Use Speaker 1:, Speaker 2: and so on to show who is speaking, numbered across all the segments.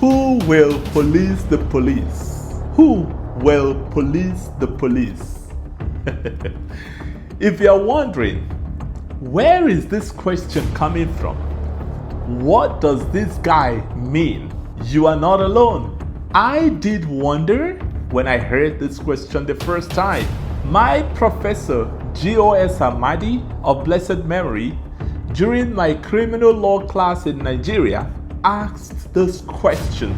Speaker 1: Who will police the police? Who will police the police? If you're wondering, where is this question coming from? What does this guy mean? You are not alone. I did wonder when I heard this question the first time. My professor, G.O.S. Amadi of blessed memory, during my criminal law class in Nigeria, asked this question: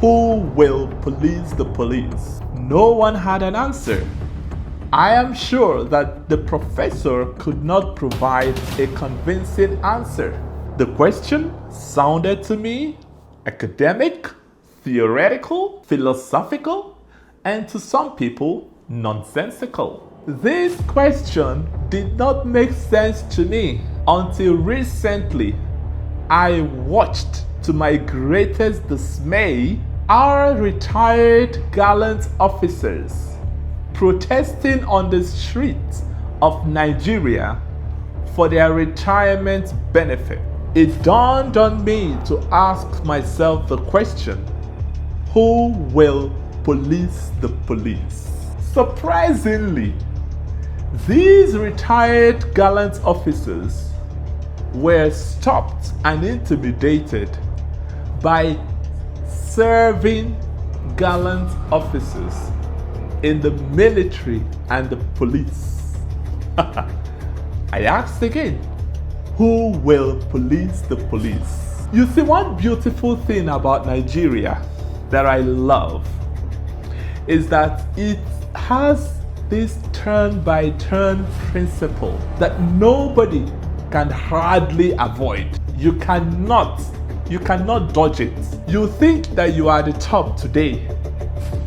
Speaker 1: who will police the police? No one had an answer. I am sure that the professor could not provide a convincing answer. The question sounded to me academic, theoretical, philosophical, and to some people, nonsensical. This question did not make sense to me until recently. I watched, to my greatest dismay, our retired gallant officers protesting on the streets of Nigeria for their retirement benefit. It dawned on me to ask myself the question: who will police the police? Surprisingly, these retired gallant officers were stopped and intimidated by serving gallant officers in the military and the police. I asked again, who will police the police? You see, one beautiful thing about Nigeria that I love is that it has this turn-by-turn principle that nobody can hardly avoid. You cannot dodge it. You think that you are at the top today.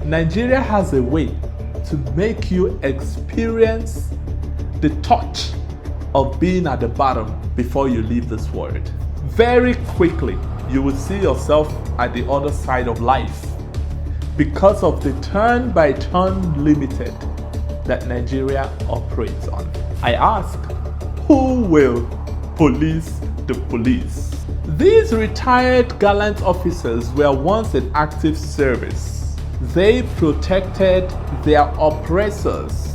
Speaker 1: Nigeria has a way to make you experience the touch of being at the bottom before you leave this world. Very quickly, you will see yourself at the other side of life because of the turn-by-turn limited that Nigeria operates on. I ask, who will police the police? These retired gallant officers were once in active service. They protected their oppressors,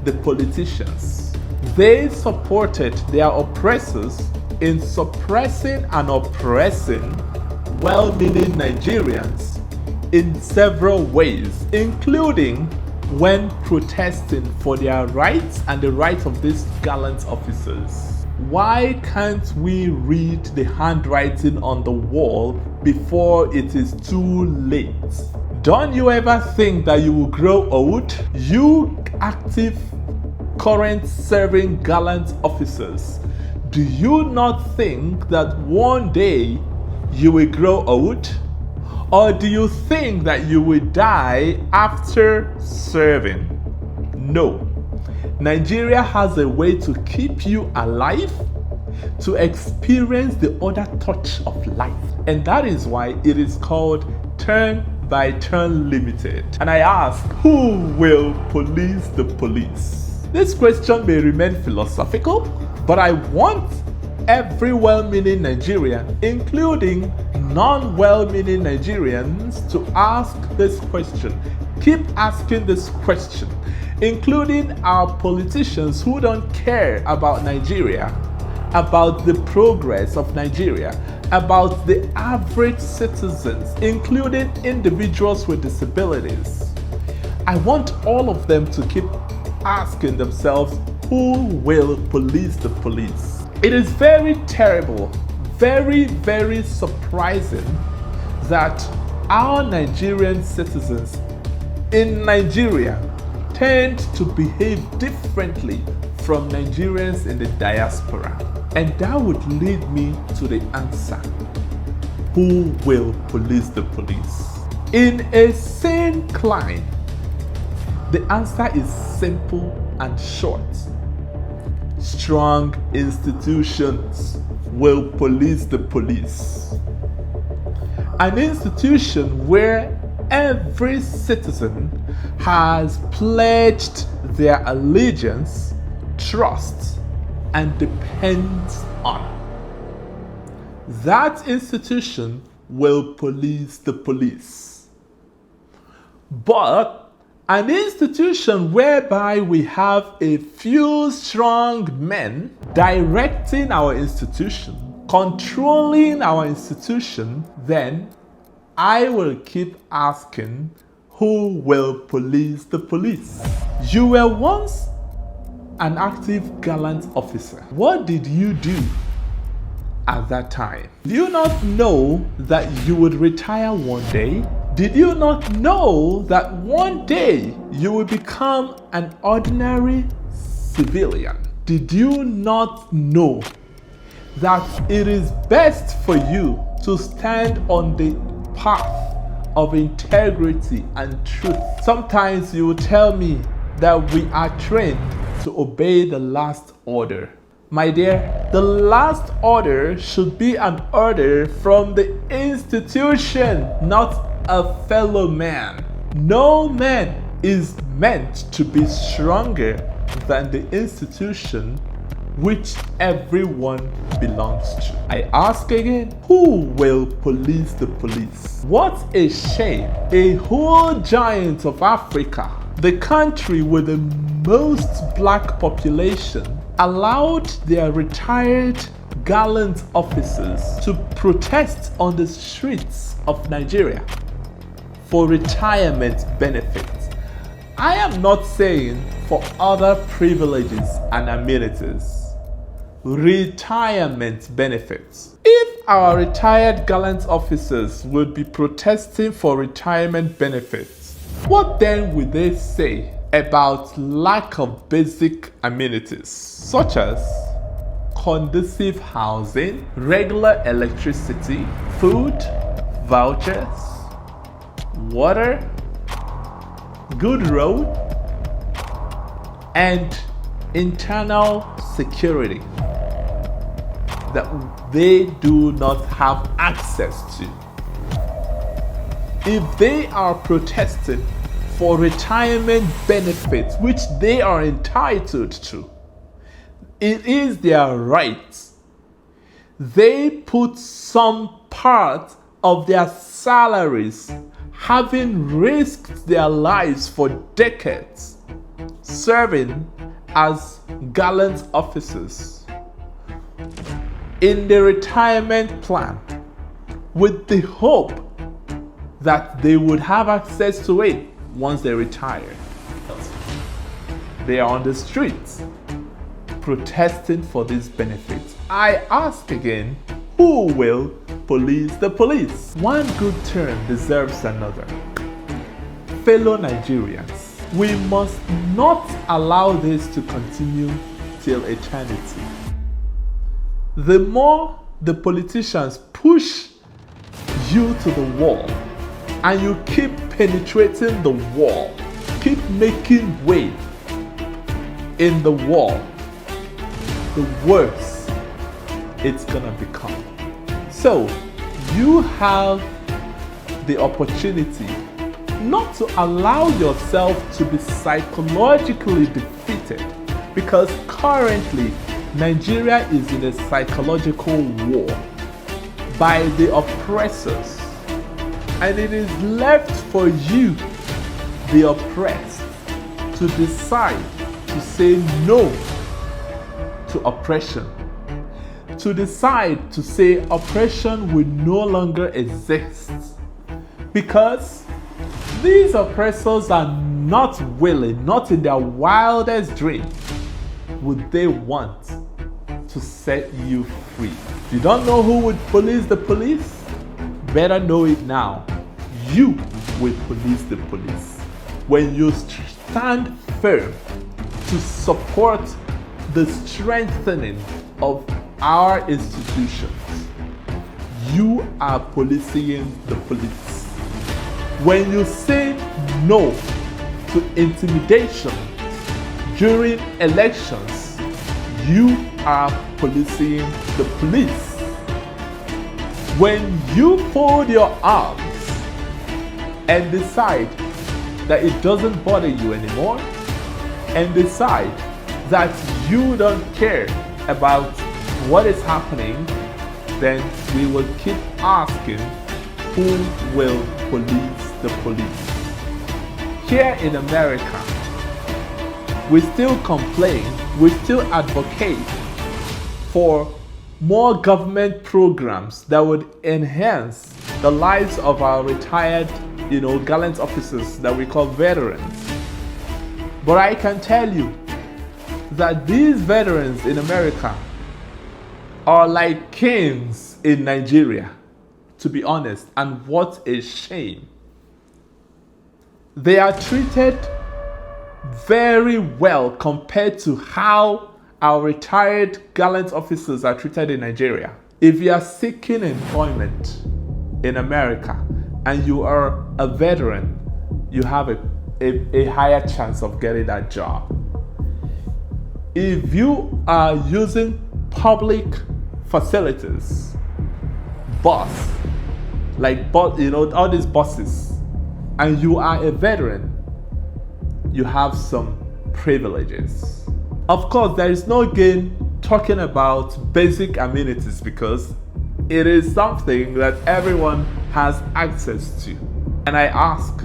Speaker 1: the politicians. They supported their oppressors in suppressing and oppressing well-meaning Nigerians in several ways, including when protesting for their rights and the rights of these gallant officers. Why can't we read the handwriting on the wall before it is too late? Don't you ever think that you will grow old? You active, current serving gallant officers, do you not think that one day you will grow old? Or do you think that you will die after serving? No. Nigeria has a way to keep you alive, to experience the other touch of life. And that is why it is called turn-by-turn limited. And I ask, who will police the police? This question may remain philosophical, but I want every well-meaning Nigerian, including non-well-meaning Nigerians, to ask this question. Keep asking this question, including our politicians who don't care about Nigeria, about the progress of Nigeria, about the average citizens, including individuals with disabilities. I want all of them to keep asking themselves, who will police the police? It is very terrible, very, very surprising that our Nigerian citizens in Nigeria tend to behave differently from Nigerians in the diaspora. And that would lead me to the answer. Who will police the police? In a sane climate, the answer is simple and short. Strong institutions will police the police. An institution where every citizen has pledged their allegiance, trust, and depends on. That institution will police the police. But an institution whereby we have a few strong men directing our institution, controlling our institution, then I will keep asking, who will police the police? You were once an active gallant officer. What did you do at that time? Do you not know that you would retire one day? Did you not know that one day you will become an ordinary civilian? Did you not know that it is best for you to stand on the path of integrity and truth? Sometimes you will tell me that we are trained to obey the last order. My dear, the last order should be an order from the institution, not a fellow man. No man is meant to be stronger than the institution which everyone belongs to. I ask again, who will police the police? What a shame. A whole giant of Africa, the country with the most black population, allowed their retired gallant officers to protest on the streets of Nigeria for retirement benefits. I am not saying for other privileges and amenities. Retirement benefits. If our retired gallant officers would be protesting for retirement benefits, what then would they say about lack of basic amenities such as conducive housing, regular electricity, food, vouchers, water, good road, and internal security that they do not have access to? If they are protesting for retirement benefits which they are entitled to, it is their right. They put some part of their salaries, having risked their lives for decades, serving as gallant officers, in the retirement plan with the hope that they would have access to it once they retire. They are on the streets protesting for these benefits. I ask again, who will police the police? One good turn deserves another. Fellow Nigerians, we must not allow this to continue till eternity. The more the politicians push you to the wall and you keep penetrating the wall, keep making way in the wall, the worse it's gonna become. So you have the opportunity not to allow yourself to be psychologically defeated, because currently Nigeria is in a psychological war by the oppressors, and it is left for you, the oppressed, to decide to say no to oppression, to decide to say oppression will no longer exist, because these oppressors are not willing, not in their wildest dream, would they want to set you free. You don't know who would police the police? Better know it now. You will police the police. When you stand firm to support the strengthening of our institutions, you are policing the police. When you say no to intimidation during elections, you are policing the police. When you fold your arms and decide that it doesn't bother you anymore, and decide that you don't care about what is happening, then we will keep asking, who will police the police? Here in America, we still complain, we still advocate for more government programs that would enhance the lives of our retired, gallant officers that we call veterans. But I can tell you that these veterans in America are like kings in Nigeria, to be honest, and what a shame. They are treated very well compared to how our retired gallant officers are treated in Nigeria. If you are seeking employment in America and you are a veteran, you have a higher chance of getting that job. If you are using public facilities, all these buses, and you are a veteran, you have some privileges. Of course, there is no gain talking about basic amenities because it is something that everyone has access to. And I ask,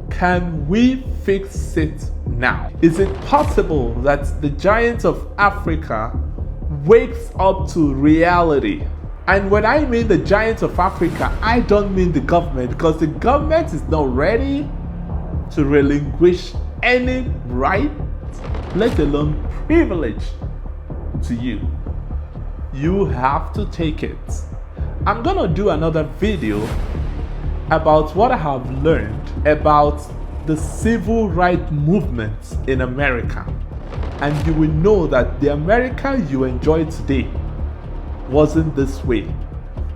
Speaker 1: can we fix it now? Is it possible that the giant of Africa wakes up to reality? And when I mean the giant of Africa, I don't mean the government, because the government is not ready to relinquish any right, let alone privilege, to you. You have to take it. I'm gonna do another video about what I have learned about the civil rights movement in America. And you will know that the America you enjoy today wasn't this way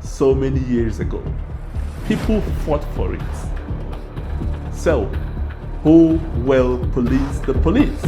Speaker 1: so many years ago. People fought for it. So, who will police the police?